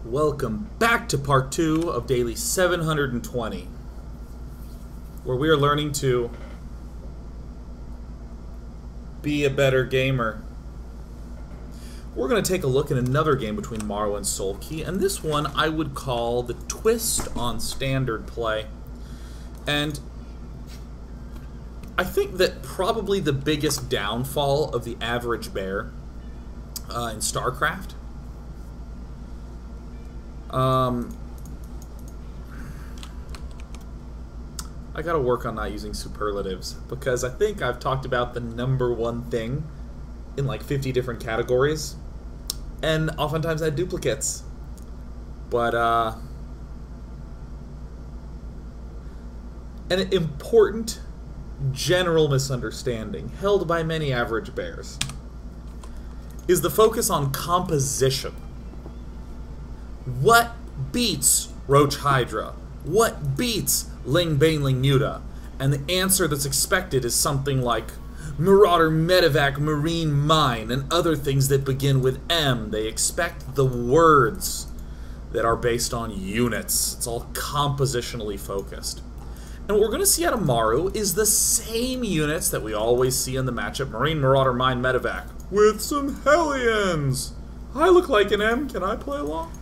Welcome back to part 2 of Daily 720, where we are learning to be a better gamer. We're going to take a look at another game between Maru and Soulkey, and this one I would call the twist on standard play. And I think that probably the biggest downfall of the average bear in StarCraft I gotta work on not using superlatives, because I think I've talked about the #1 thing in like 50 different categories, and oftentimes I had duplicates. But an important general misunderstanding held by many average bears is the focus on composition. What beats Roach Hydra? What beats Ling Baneling Muta? And the answer that's expected is something like Marauder Medevac Marine Mine and other things that begin with M. They expect the words that are based on units. It's all compositionally focused. And what we're going to see out of Maru is the same units that we always see in the matchup. Marine, Marauder, Mine, Medevac. With some Hellions! I look like an M. Can I play along?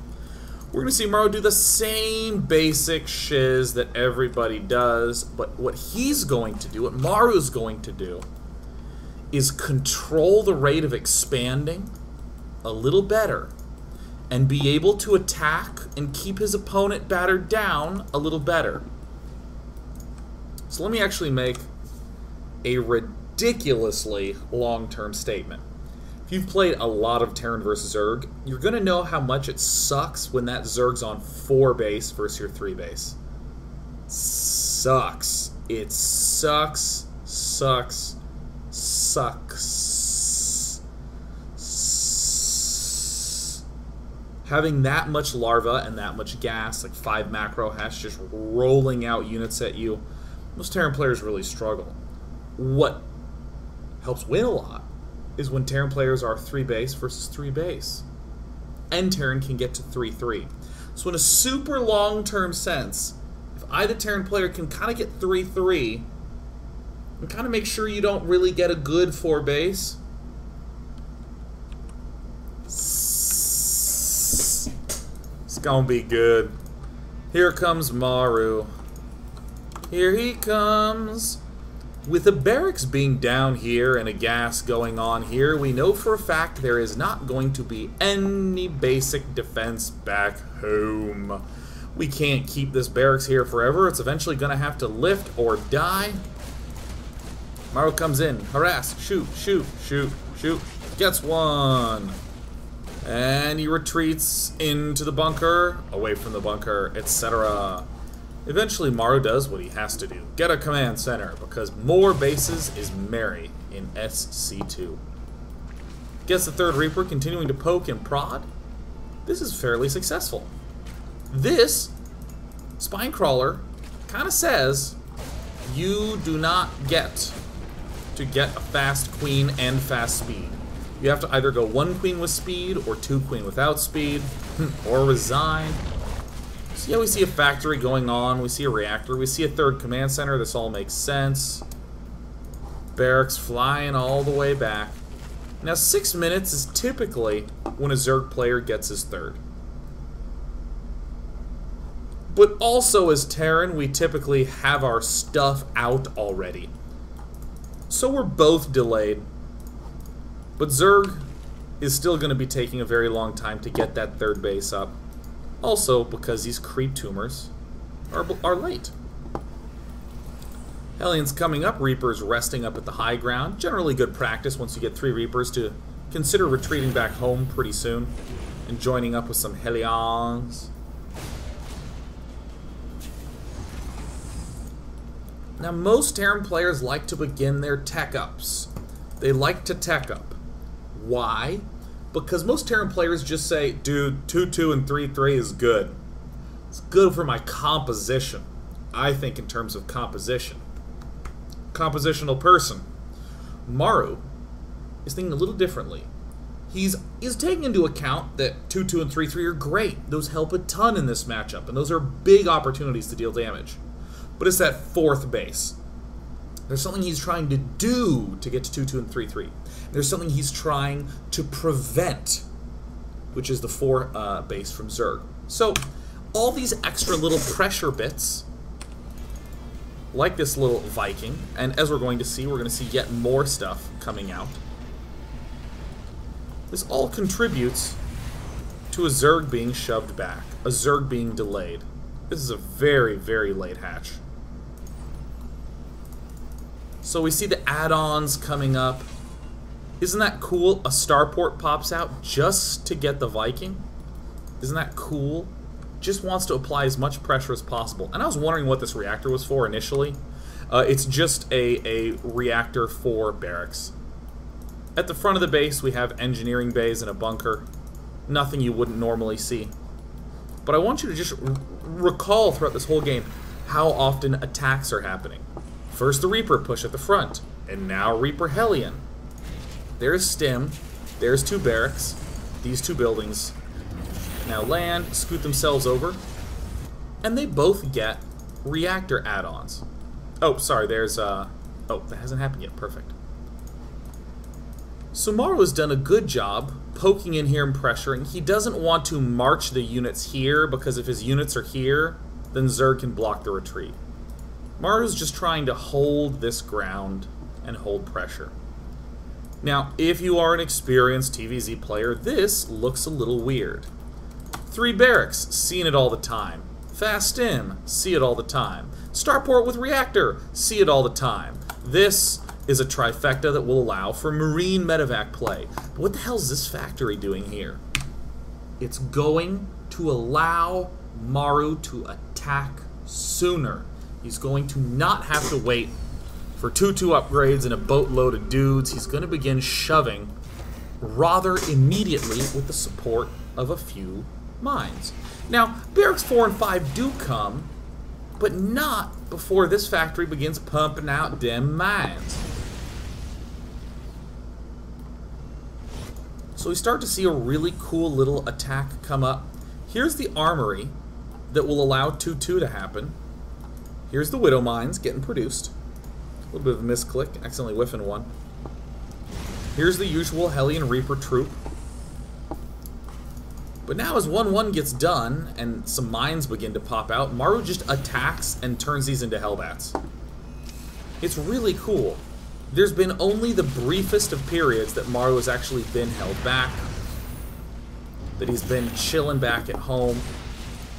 We're going to see Maru do the same basic shiz that everybody does, but what he's going to do, what Maru's going to do, is control the rate of expanding a little better and be able to attack and keep his opponent battered down a little better. So let me actually make a ridiculously long-term statement. If you've played a lot of Terran vs. Zerg, you're going to know how much it sucks when that Zerg's on 4 base versus your 3 base. Sucks. It sucks, sucks, sucks. Having that much larva and that much gas, like 5 macro hash, just rolling out units at you, most Terran players really struggle. What helps win a lot is when Terran players are 3 base versus 3 base. And Terran can get to 3-3. So in a super long-term sense, if I, the Terran player, can kind of get 3-3, and kind of make sure you don't really get a good 4 base, it's gonna be good. Here comes Maru. Here he comes. With the barracks being down here and a gas going on here, we know for a fact there is not going to be any basic defense back home. We can't keep this barracks here forever. It's eventually going to have to lift or die. Maru comes in. Harass. Shoot, shoot, shoot, shoot. Gets one. And he retreats into the bunker, away from the bunker, etc. Eventually, Maru does what he has to do. Get a command center, because more bases is merry in SC2. Gets the 3rd Reaper, continuing to poke and prod. This is fairly successful. This Spinecrawler kind of says you do not get to get a fast queen and fast speed. You have to either go 1 queen with speed or 2 queen without speed, or resign. So yeah, we see a factory going on, we see a reactor, we see a 3rd command center, this all makes sense. Barracks flying all the way back. Now 6 minutes is typically when a Zerg player gets his 3rd. But also as Terran, we typically have our stuff out already. So we're both delayed. But Zerg is still going to be taking a very long time to get that 3rd base up. Also, because these creep tumors are late. Hellions coming up, Reapers resting up at the high ground. Generally good practice once you get 3 Reapers to consider retreating back home pretty soon and joining up with some Hellions. Now, most Terran players like to begin their tech ups. They like to tech up. Why? Because most Terran players just say, dude, 2-2 and 3-3 is good. It's good for my composition. I think in terms of composition. Compositional person. Maru is thinking a little differently. he's taking into account that 2-2 and 3-3 are great. Those help a ton in this matchup, and those are big opportunities to deal damage. But it's that fourth base. There's something he's trying to do to get to 2-2 and 3-3. There's something he's trying to prevent, which is the 4 base from Zerg. So, all these extra little pressure bits, like this little Viking, and as we're going to see, we're going to see yet more stuff coming out. This all contributes to a Zerg being shoved back, a Zerg being delayed. This is a very, very late hatch. So we see the add-ons coming up. Isn't that cool? A starport pops out just to get the Viking. Isn't that cool? Just wants to apply as much pressure as possible. And I was wondering what this reactor was for initially. It's just a reactor for barracks. At the front of the base, we have engineering bays and a bunker. Nothing you wouldn't normally see. But I want you to just recall throughout this whole game how often attacks are happening. First the Reaper push at the front, and now Reaper Hellion. There's Stim, there's 2 barracks, these 2 buildings. Now land, scoot themselves over, and they both get reactor add-ons. Oh, sorry, there's, oh, that hasn't happened yet, perfect. So Maru has done a good job poking in here and pressuring. He doesn't want to march the units here, because if his units are here, then Zerg can block the retreat. Maru's just trying to hold this ground and hold pressure. Now, if you are an experienced TvZ player, this looks a little weird. 3 barracks, seeing it all the time. Fast Stim, see it all the time. Starport with reactor, see it all the time. This is a trifecta that will allow for Marine medevac play. But what the hell is this factory doing here? It's going to allow Maru to attack sooner. He's going to not have to wait for 2-2 upgrades and a boatload of dudes. He's going to begin shoving rather immediately with the support of a few mines. Now, barracks 4 and 5 do come, but not before this factory begins pumping out dem mines. So we start to see a really cool little attack come up. Here's the armory that will allow 2-2 to happen. Here's the Widow Mines getting produced. A little bit of a misclick, accidentally whiffing one. Here's the usual Hellion Reaper troop. But now as 1-1 gets done, and some mines begin to pop out, Maru just attacks and turns these into Hellbats. It's really cool. There's been only the briefest of periods that Maru has actually been held back. That he's been chilling back at home.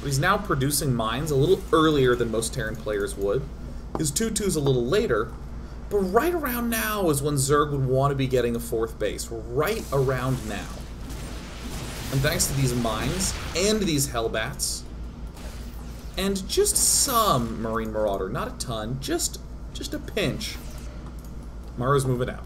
But he's now producing mines a little earlier than most Terran players would. His 2-2's a little later, but right around now is when Zerg would want to be getting a 4th base. Right around now. And thanks to these mines, and these Hellbats, and just some Marine Marauder, not a ton, just a pinch, Maru's moving out.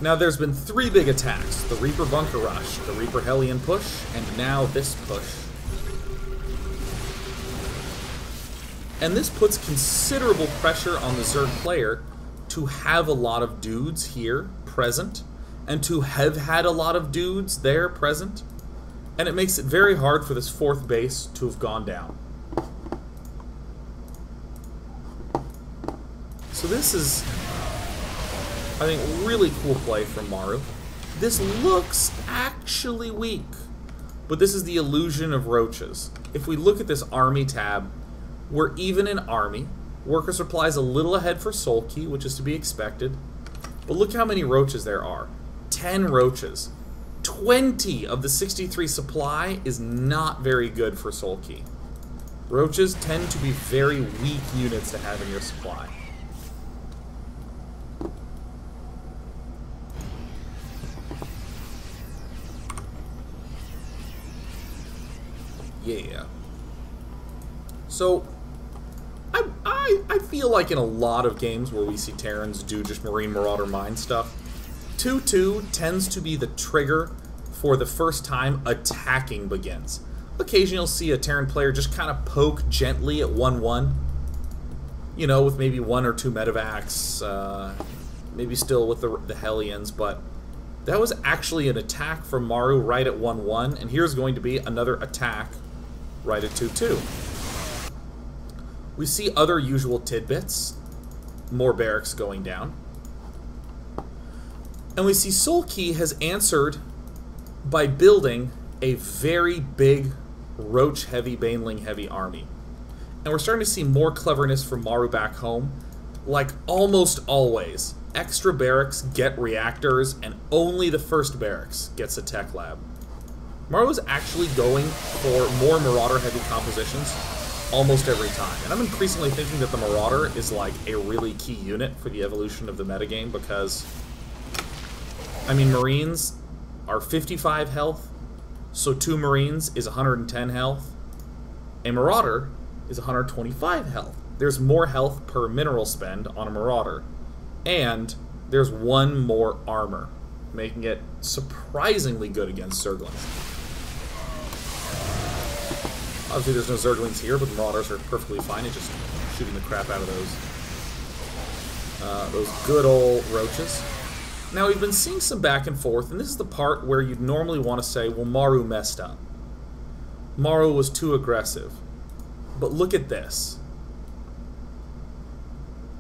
Now there's been 3 big attacks, the Reaper Bunker Rush, the Reaper Hellion push, and now this push. And this puts considerable pressure on the Zerg player to have a lot of dudes here present, and to have had a lot of dudes there present, and it makes it very hard for this 4th base to have gone down. So this is, I think, really cool play from Maru. This looks actually weak, but this is the illusion of roaches. If we look at this army tab, we're even in army. Worker supply's a little ahead for Soulkey, which is to be expected. But look how many roaches there are. 10 roaches. 20 of the 63 supply is not very good for Soulkey. Roaches tend to be very weak units to have in your supply. Yeah. So, I feel like in a lot of games where we see Terrans do just Marine Marauder mine stuff, 2-2 tends to be the trigger for the first time attacking begins. Occasionally you'll see a Terran player just kind of poke gently at 1-1. You know, with maybe 1 or 2 medevacs, maybe still with the Hellions, but that was actually an attack from Maru right at 1-1, and here's going to be another attack right at 2-2. We see other usual tidbits, more barracks going down. And we see Soulkey has answered by building a very big Roach-heavy, Baneling-heavy army. And we're starting to see more cleverness from Maru back home. Like almost always, extra barracks get reactors, and only the first barracks gets a tech lab. Maru is actually going for more Marauder-heavy compositions almost every time. And I'm increasingly thinking that the Marauder is like a really key unit for the evolution of the metagame because, I mean, Marines are 55 health, so 2 Marines is 110 health. A Marauder is 125 health. There's more health per mineral spend on a Marauder. And there's 1 more armor, making it surprisingly good against Zerglings. Obviously there's no Zerglings here, but the Marauders are perfectly fine at just shooting the crap out of those good old Roaches. Now, we've been seeing some back and forth, and this is the part where you'd normally want to say, well, Maru messed up. Maru was too aggressive. But look at this.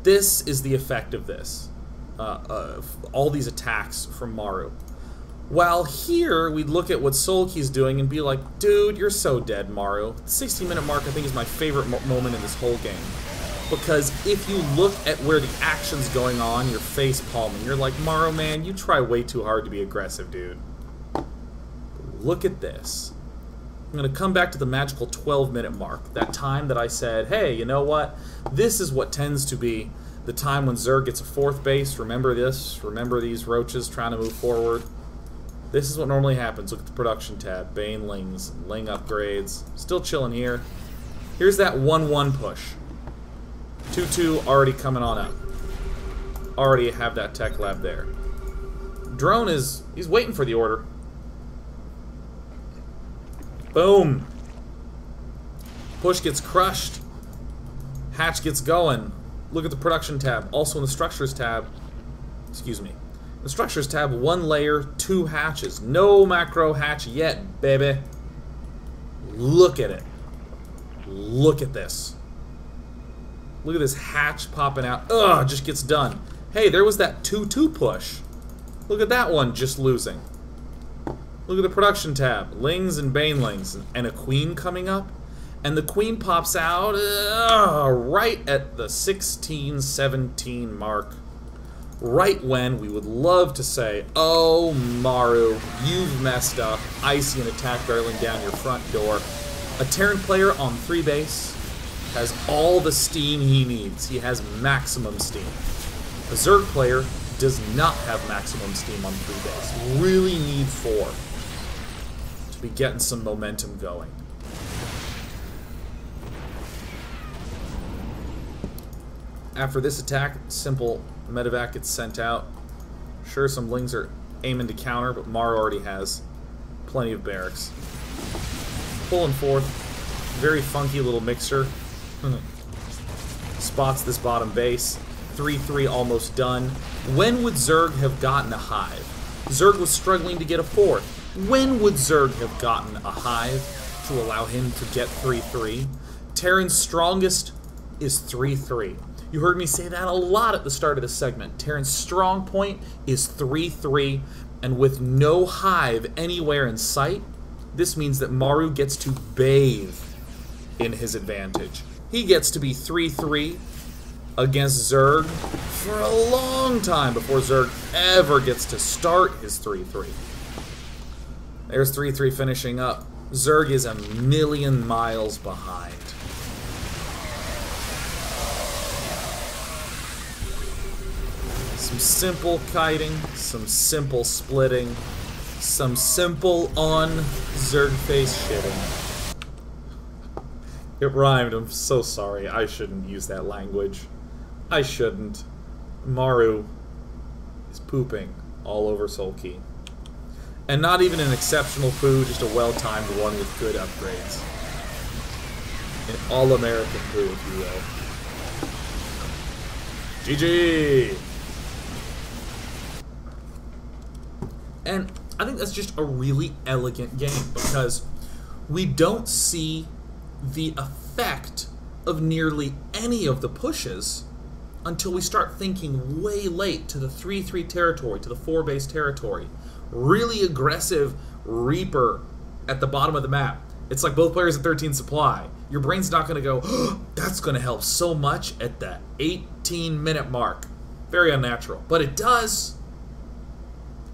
This is the effect of this. All these attacks from Maru. While here, we'd look at what Soulkey's doing and be like, dude, you're so dead, Maru. The 60-minute mark, I think, is my favorite moment in this whole game. Because if you look at where the action's going on, you're face palming. You're like, Maru, man, you try way too hard to be aggressive, dude. Look at this. I'm going to come back to the magical 12-minute mark. That time that I said, hey, you know what? This is what tends to be the time when Zerg gets a 4th base. Remember this. Remember these Roaches trying to move forward. This is what normally happens. Look at the production tab. Banelings, Ling upgrades. Still chilling here. Here's that 1-1 push. 2-2 already coming on up. Already have that tech lab there. Drone he's waiting for the order. Boom. Push gets crushed. Hatch gets going. Look at the production tab. Also in the structures tab. Excuse me. The structures tab, 1 layer, 2 hatches. No macro hatch yet, baby. Look at it. Look at this. Look at this hatch popping out. Ugh, just gets done. Hey, there was that 2-2 push. Look at that one just losing. Look at the production tab. Lings and Banelings. And a queen coming up. And the queen pops out right at the 16-17 mark. Right when we would love to say, oh, Maru, you've messed up. I see an attack barreling down your front door. A Terran player on 3 base has all the steam he needs. He has maximum steam. A Zerg player does not have maximum steam on 3 base. Really need 4 to be getting some momentum going. After this attack, simple medevac gets sent out. Sure, some Lings are aiming to counter, but Maru already has plenty of barracks. Pulling forth, very funky little mixer. Spots this bottom base. 3-3 almost done. When would Zerg have gotten a hive? Zerg was struggling to get a 4th. When would Zerg have gotten a hive to allow him to get 3-3? Terran's strongest is 3-3. You heard me say that a lot at the start of the segment. Terran's strong point is 3-3, and with no hive anywhere in sight, this means that Maru gets to bathe in his advantage. He gets to be 3-3 against Zerg for a long time before Zerg ever gets to start his 3-3. There's 3-3 finishing up. Zerg is 1,000,000 miles behind. Some simple kiting, some simple splitting, some simple on-Zerg face shitting. It rhymed, I'm so sorry, I shouldn't use that language. I shouldn't. Maru is pooping all over Soulkey. And not even an exceptional poo, just a well-timed one with good upgrades. An all-American poo, if you will. GG! And I think that's just a really elegant game because we don't see the effect of nearly any of the pushes until we start thinking way late to the 3-3 territory, to the 4-base territory. Really aggressive Reaper at the bottom of the map. It's like both players at 13 supply. Your brain's not going to go, oh, that's going to help so much at the 18-minute mark. Very unnatural. But it does.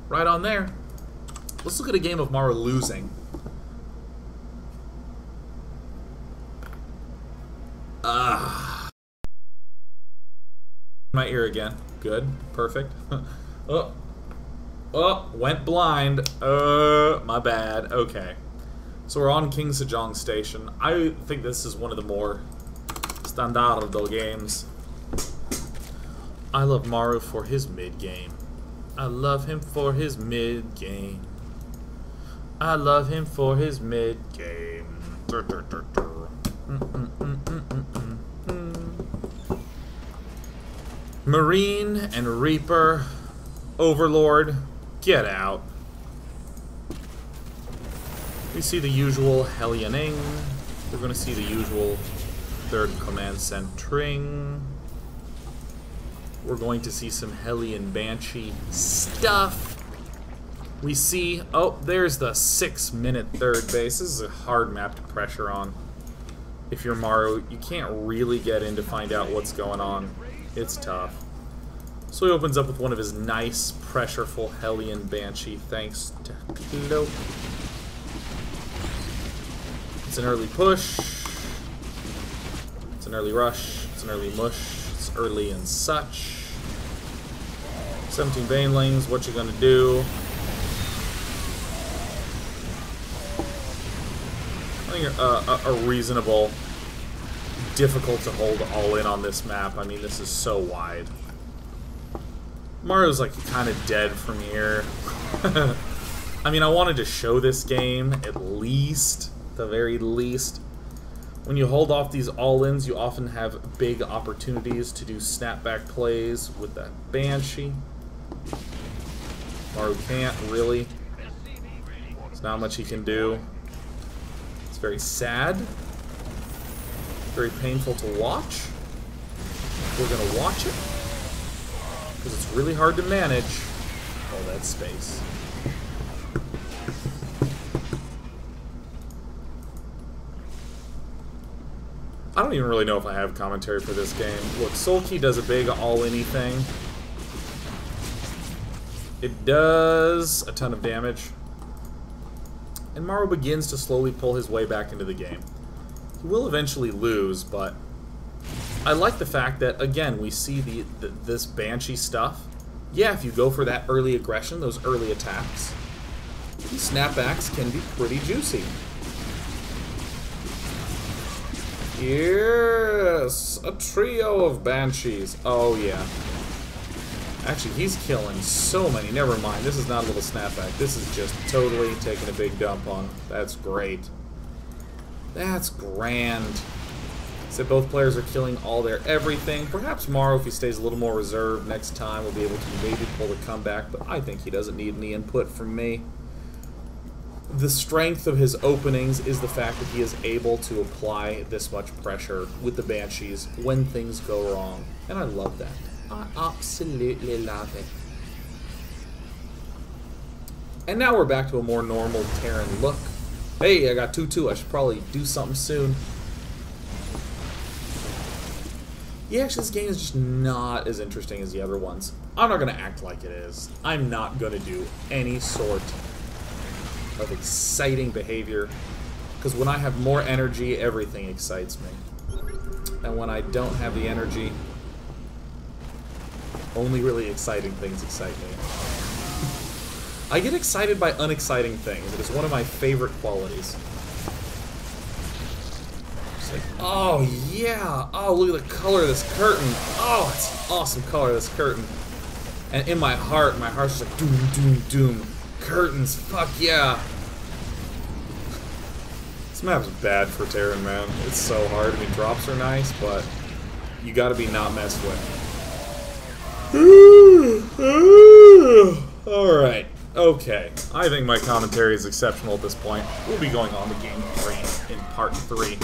Right on there. Let's look at a game of Maru losing. My ear again. Good. Perfect. Oh, went blind. My bad. Okay. So we're on King Sejong Station. I think this is one of the more standardo games. I love Maru for his mid-game. I love him for his mid-game. I love him for his mid-game. Marine and Reaper. Overlord. Get out. We see the usual Hellioning. We're going to see the usual third command centering. We're going to see some Hellion Banshee stuff. We see, oh, there's the 6-minute third base. This is a hard map to pressure on. If you're Maru, you can't really get in to find out what's going on. It's tough. So he opens up with one of his nice, pressureful Hellion Banshee, thanks to Cloak. It's an early push. It's an early rush. It's an early mush. It's early and such. 17 Banelings, what you gonna do? I think a reasonable, difficult to hold all in on this map. I mean, this is so wide. Mario's like kind of dead from here. I mean, I wanted to show this game at least, the very least. When you hold off these all-ins, you often have big opportunities to do snapback plays with that Banshee. Maru can't, really. There's not much he can do. It's very sad. Very painful to watch. We're gonna watch it. Because it's really hard to manage all that space. I don't even really know if I have commentary for this game. Look, Soulkey does a big all-in-y thing. It does a ton of damage. And Maru begins to slowly pull his way back into the game. He will eventually lose, but I like the fact that, again, we see this Banshee stuff. Yeah, if you go for that early aggression, those early attacks, these snapbacks can be pretty juicy. Yes! A trio of Banshees. Oh, yeah. Actually, he's killing so many. Never mind. This is not a little snapback. This is just totally taking a big dump on him. That's great. That's grand. So both players are killing all their everything. Perhaps Maru, if he stays a little more reserved next time, will be able to maybe pull the comeback, but I think he doesn't need any input from me. The strength of his openings is the fact that he is able to apply this much pressure with the Banshees when things go wrong. And I love that. I absolutely love it. And now we're back to a more normal Terran look. Hey, I got 2-2. I should probably do something soon. Yeah, actually, this game is just not as interesting as the other ones. I'm not going to act like it is. I'm not going to do any sort of exciting behavior. Because when I have more energy, everything excites me. And when I don't have the energy, only really exciting things excite me. I get excited by unexciting things. It is one of my favorite qualities. It's like, oh yeah, oh look at the color of this curtain. Oh, it's an awesome color of this curtain. And in my heart's just like doom, doom, doom. Curtains, fuck yeah. This map's bad for Terran, man. It's so hard. I mean, drops are nice, but you gotta be not messed with. Alright. Okay, I think my commentary is exceptional at this point. We'll be going on to Game 3 in Part 3.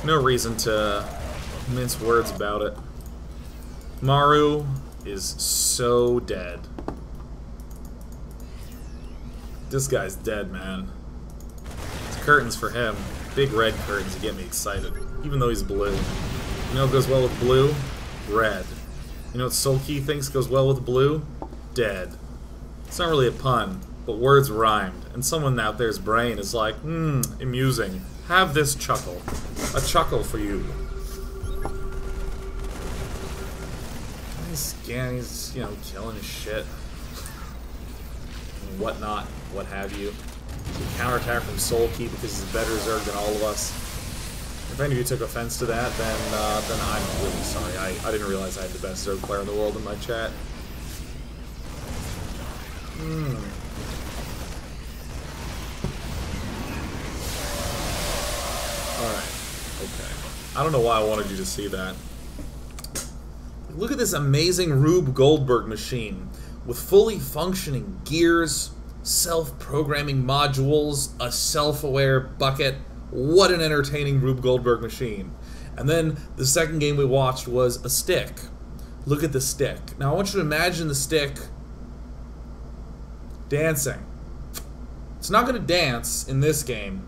No reason to mince words about it. Maru is so dead. This guy's dead, man. It's curtains for him. Big red curtains to get me excited. Even though he's blue. You know what goes well with blue? Red. You know what Soulkey thinks goes well with blue? Dead. It's not really a pun, but words rhymed. And someone out there's brain is like, amusing. Have this chuckle. A chuckle for you. He's, you know, killing his shit. And whatnot, what have you. The counterattack from Soulkey because he's better Zerg than all of us. If any of you took offense to that, then I'm really sorry. I didn't realize I had the best Zerg player in the world in my chat. Alright. Okay. I don't know why I wanted you to see that. Look at this amazing Rube Goldberg machine with fully functioning gears, self-programming modules, a self-aware bucket. What an entertaining Rube Goldberg machine. And then the second game we watched was a stick. Look at the stick. Now I want you to imagine the stick dancing. It's not going to dance in this game,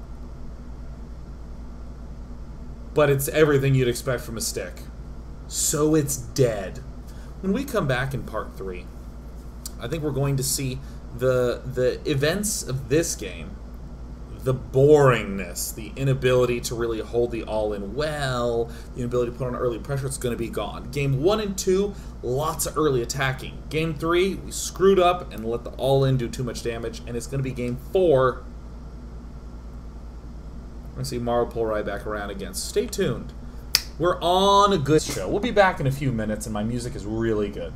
but it's everything you'd expect from a stick. So it's dead. When we come back in Part 3, I think we're going to see the events of this game, the boringness, the inability to really hold the all-in well, the inability to put on early pressure, it's going to be gone. Game 1 and 2, lots of early attacking. Game 3, we screwed up and let the all-in do too much damage, and it's going to be Game 4. We're going to see Maru pull right back around again. Stay tuned. We're on a good show. We'll be back in a few minutes, and my music is really good.